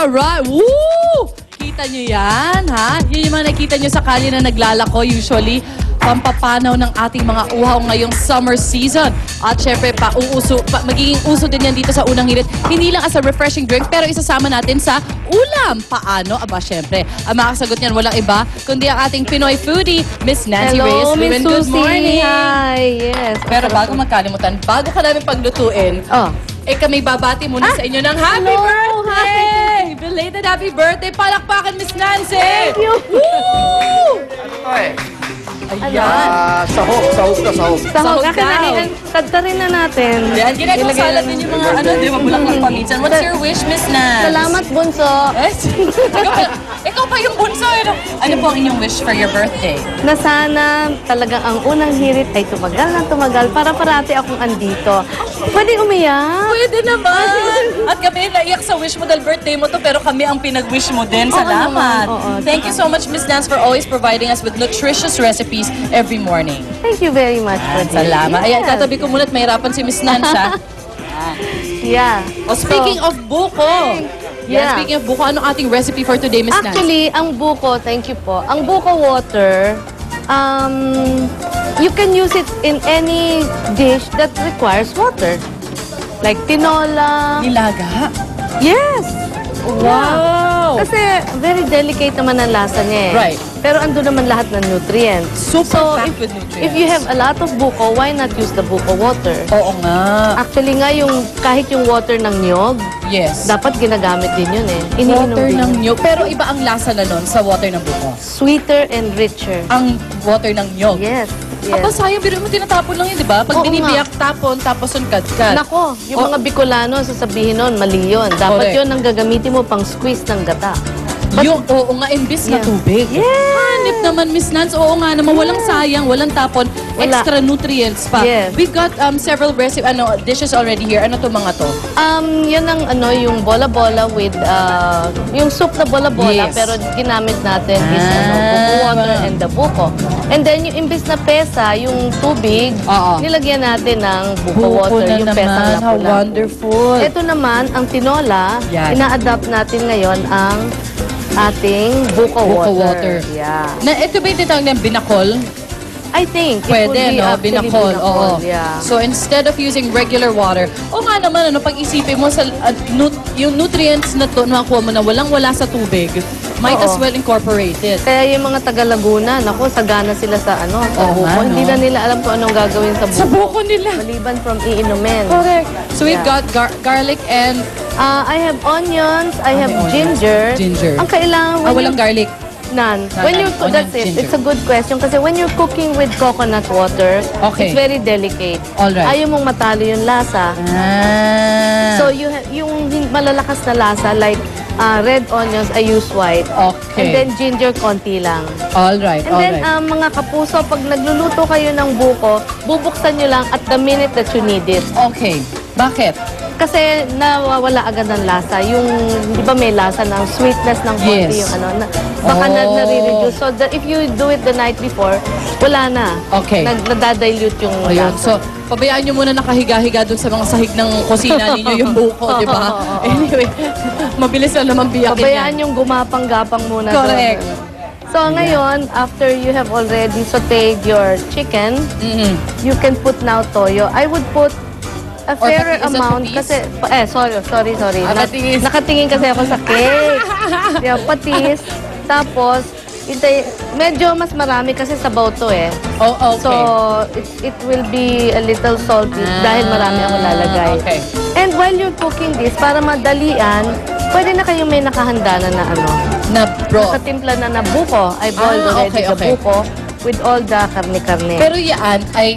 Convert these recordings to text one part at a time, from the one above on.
Alright! Woo! Kita nyo yan, ha? Yun yung mga nakita nyo sa kalye na naglalako usually. Pampapanaw ng ating mga uhaw ngayong summer season. At syempre, magiging uso din yan dito sa unang hirit. Hindi lang as a refreshing drink, pero isasama natin sa ulam. Paano? Aba, syempre, ang makasagot niyan walang iba, kundi ang ating Pinoy foodie, Miss Nancy Reyes. Hello, Miss Good Susie. morning! Hi, yes. Pero bago magkalimutan, bago ka namin paglutuin, kami babati muna sa inyo ng happy hello, birthday! Belated happy birthday! Palakpakan, Miss Nancy! Thank you. Woo! Ano to eh? Ayan. Sahog na sahog. Sahog Sahog daw. Tadtarin na natin. Yan, ginagawa sa natin yung mga di ba, bulaklak paminsan. What's your wish, Miss Nance? Salamat, Bunso. Ikaw pa yung bunso. Ano po ang inyong wish for your birthday? Na sana talagang ang unang hirit ay tumagal na tumagal para parati akong andito. Pwede umiyak? Pwede naman. At kami naiyak sa wish mo dahil birthday mo to, pero kami ang pinag-wish mo din. Salamat. Oo. Thank you so much, Miss Nance, for always providing us with nutritious recipes every morning. Thank you very much for this. Salamat. Ayan, Yes. tatabi ko muna at mahirapan si Miss Nance, ha? Yeah. Oh, speaking of buko. Yeah. Speaking of buko, anong ating recipe for today, Miss Nance? Actually, ang buko, thank you po. Ang buko water, you can use it in any dish that requires water. Like tinola. Nilaga? Yes! Wow! Kasi very delicate naman ang lasa niya eh. Right. Pero andun naman lahat ng nutrients. Super packed with nutrients. If you have a lot of buko, why not use the buko water? Oo nga. Actually nga, kahit yung water ng niyog, Yes. dapat ginagamit din yun eh. Iniinom Water din ng yun. nyog. Pero iba ang lasa na nun sa water ng buko. Sweeter and richer. Ang water ng nyog. Yes. Aba, Yes. sayang, biro mo tinatapon lang yun, di ba? Pag Oo binibiyak, tapon, tapos yung kadkad. Nako, yung mga Bicolano, sasabihin nun, mali yun. Dapat Correct. yun ang gagamitin mo pang squeeze ng gata. Yung, oo nga, imbis na Yeah. tubig. Yes! Hanip naman, Miss Nance. Oo nga naman, walang sayang, walang tapon, Wala. extra nutrients pa. Yes. We've got several dishes already here. Ano to mga to? Yan ang yung bola-bola with, yung soup na bola-bola, Yes. pero ginamit natin is buko water and the buko. And then yung imbis na pesa, yung tubig, Oo. nilagyan natin ng buko water, na yung naman. pesang How lapu-lapu. wonderful. Ito naman, ang tinola, Yan. ina-adapt natin ngayon ang ating buko water. Yeah. Na, ito ba yung tinatawag ng binakol? I think it Pwede, would be no? actually Binakol, oo. Yeah. So, instead of using regular water, o nga naman, pag-isipin mo, yung nutrients na to, nakuha mo na walang-wala sa tubig, might Oo. as well incorporate it. Kaya yung mga taga-Laguna, naku, sagana sila sa sa Oo buko. nga, no? Hindi na nila alam kung anong gagawin sa buko. Sa buko nila. Maliban from iinumin. Correct. So, we've Yeah. got garlic and... I have onions, I have onions. ginger. Ginger. Ang kailangan, walang garlic. none. None, When you onion, that's it. ginger. It's a good question kasi when you're cooking with coconut water, Okay. it's very delicate. Alright. Ayaw mong matalo yung lasa. So yung malalakas na lasa like red onions, I use white. Okay. And then ginger konti lang. Alright, And then mga kapuso, pag nagluluto kayo ng buko, bubuksan nyo lang at the minute that you need it. Okay. Bakit? Kasi nawawala agad ng lasa. Yung, di ba may lasa ng sweetness ng konti, Yes. yung baka nare-reduce. So if you do it the night before, wala na. Okay. Nadadilute yung Ayun. So, lasa. pabayaan nyo muna nakahiga-higa dun sa mga sahig ng kusina ninyo yung buko, di ba? Anyway, mabilis lang naman biyakin Pabayaan yan. yung gumapang-gapang muna. Correct. doon. So ngayon, after you have already sauteed your chicken, Mhm. you can put now toyo. I would put a Or fairer is that amount patis? kasi sorry. Patis. Nakatingin kasi ako sa cake. Yeah, patis. Tapos medyo mas marami kasi sabaw to eh. Oh, okay. So it will be a little salty dahil marami ako lalagay. Okay. And while you're cooking this, para madalian, pwede na kayong may nakahanda na Na broth. nakatimpla na buko. I boiled already okay. the buko with all the karne-karne. Pero yan ay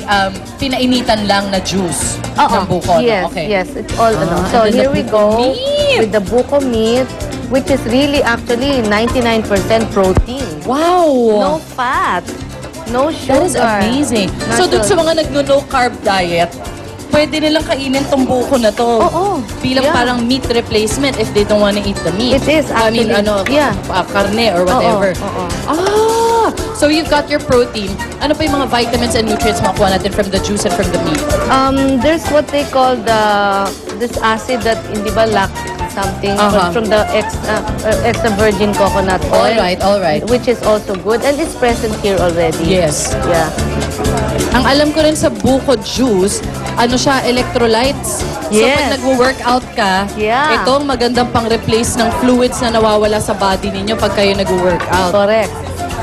pinainitan lang na juice ng buko. no? Yes, Okay. yes. It's all So and then here the we buko go meat. with the buko meat, which is really actually 99% protein. Wow! No fat. No That sugar. is amazing. So, dun sa mga nagno-no-carb diet, pwede nilang kainin tong buko na to. Oo. Bilang Yeah. parang meat replacement if they don't wanna eat the meat. It is I mean, actually, yeah. Karne or whatever. Oo. So you've got your protein. Ano pa yung mga vitamins and nutrients makuha natin from the juice and from the meat? There's what they call this acid that, hindi ba, something Uh-huh. from the extra virgin coconut oil. All right. Which is also good. And it's present here already. Yes. Yeah. Ang alam ko rin sa buko juice, ano siya, electrolytes. So Yes. pag nagwo-workout ka, Yeah. itong magandang pang-replace ng fluids na nawawala sa body ninyo pag kayo nagwo-workout. Correct.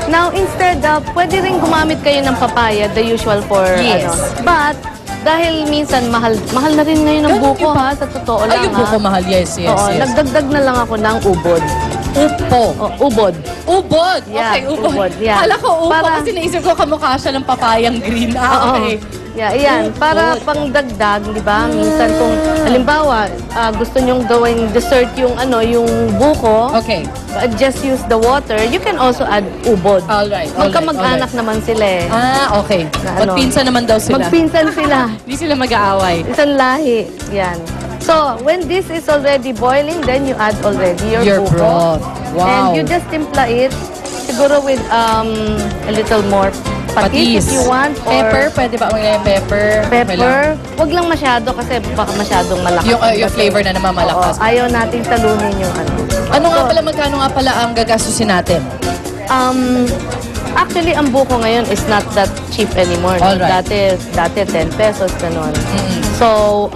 Now, instead of, pwede rin gumamit kayo ng papaya, the usual for, Yes. But, dahil minsan mahal na rin ngayon ang Ganun buko ba? ha, sa totoo lang Ay, yung buko mahal. Yes. Oo, yes. nagdagdag na lang ako ng ubod. Upo. Ubod. Ubod. Yeah, Okay, ubod. ubod, yeah. Kala ko upo Para- kasi naisip ko kamukha siya ng papayang green. Oo. Okay. Yeah, yan. Para Ubod. pangdagdag, di ba? Minsan kung, halimbawa, gusto nyong gawing dessert yung yung buko, Okay. just use the water, you can also add ubod. Alright. Magkamag-anak naman sila eh. Okay. Na ano? Magpinsan naman daw sila. Magpinsan sila. Hindi sila mag-aaway. Isang lahi. Yan. So, when this is already boiling, then you add already your buko. broth. Wow. And you just timpla it, siguro with a little more patis if you want. Or Pepper, pwede ba maglagay ng pepper? pepper. Wag lang masyado kasi baka masyadong malakas. Yung flavor na naman malakas. Oo, ayaw nating talunin yung Ano nga pala, magkano nga pala ang gagastusin natin? Actually, ang buko ngayon is not that cheap anymore. No? Alright. Dati 10 pesos, ganun. So,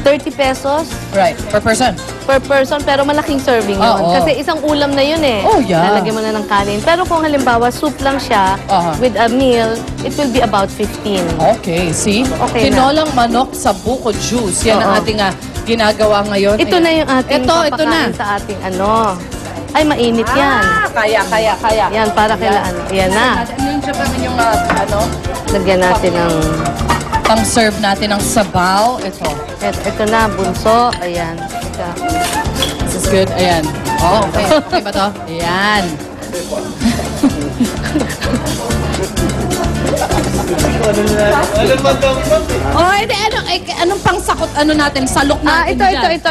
30 pesos Right. Per person? per person, pero malaking serving yun. Oo. Kasi isang ulam na yun eh. Oh, yeah. Lalagyan mo na ng kanin. Pero kung halimbawa, soup lang siya Aha. with a meal, it will be about 15. Okay, see? Okay na. Tinolang manok sa buko juice. Yan ang Oo. ating ginagawa ngayon. Ito Ayan. na yung ating ito na. papakain sa ating Ay, mainit yan. Kaya. Yan, para kailan. Yan na. Ano siya pa yung Lagyan natin ng... pang-serve natin ng sabaw. Ito. Ito na, bunso. Ayan. Ika. This is good. Ayan. Oh, okay. Okay ba to? Ayan. Oh, edi anong pangsakot natin? Salok natin Ito. dyan. Ito.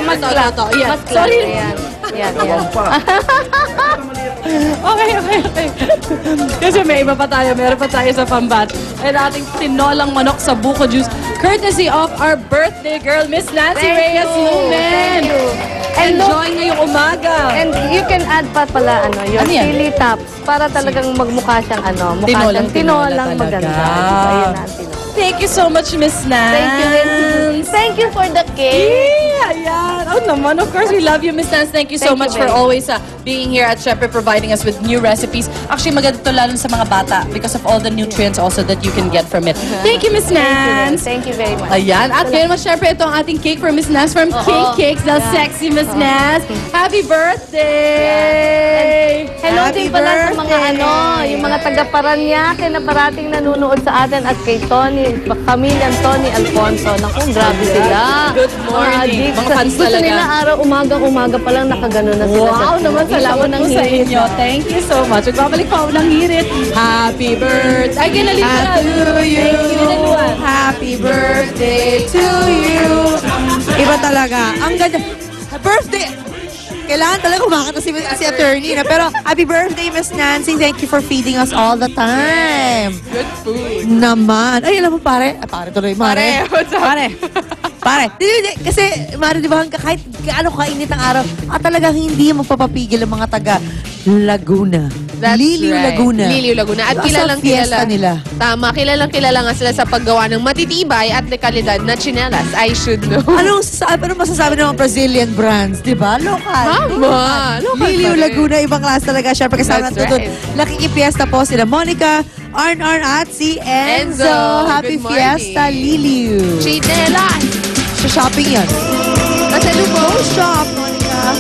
Mas Ito. Ayan. Mas Sorry. Ayan. Okay. Kasi may iba pa tayo. Meron pa tayo sa pambat. Ay ating tinolang manok sa buko juice. Courtesy of our birthday girl, Miss Nancy Reyes Lumen. Thank you. And look, Enjoy ngayong umaga. and you can add pa pala your Ano yan? chili tops para talagang magmukha siyang Tinolang tinolang talaga. maganda. Diba? Ayan na ang tinola. Thank you so much, Miss Nance. Thank you, Nancy. Thank you for the cake. Ayan. Oh naman, of course, we love you, Miss Nance. Thank you so Thank you, much for babe. always being here at Syempre, providing us with new recipes. Actually, maganda ito lalo sa mga bata because of all the nutrients also that you can get from it. Thank you, Miss Nance. Thank you very much. Ayan. At ngayon naman, syempre, ito ang ating cake for Miss Nance from King Cakes. The sexy Miss Nance. Happy birthday! Hello Happy din pala sa mga birthday! yung mga taga-Paranaque na parating nanonood sa atin at kay Tony, Camille and Tony Alfonso. Naku, grabe sila. Good morning. Mga Mga fans Gusto talaga. nila umaga pa lang nakagano na sila. Wow naman, salamat po sa inyo. Thank you so much. Magbabalik pa ako ng hirit. Happy birthday. Ay, ginalito na. To you. Happy birthday to you. Iba talaga. Ang ganda. Birthday! Kailangan talaga kumakanta si attorney na. Pero happy birthday, Miss Nancy. Thank you for feeding us all the time. Good food. Naman. Ay, alam mo, pare. Pare tuloy, Mare. What's up? Pare. Kasi, Mare, di ba, kahit gaano kainit ang araw, talagang hindi magpapapigil ang mga taga Laguna. That's Liliw right. Laguna. Liliw Laguna. At Sa kilalang fiesta nila. Tama, kilalang nga sila sa paggawa ng matitibay at dekalidad na tsinelas. I should know. Ano masasabi ng mga Brazilian brands, di ba? Local. Tama. Local Liliw pa rin. Laguna, ibang klase talaga. Siyempre kasama That's natin doon. right. Nakikipiesta po sila Monica, Arn at si Enzo. Enzo, Happy good morning. Fiesta, Liliw. Tsinelas! Sa shopping yan. Pasalubong. Go shop, Monica.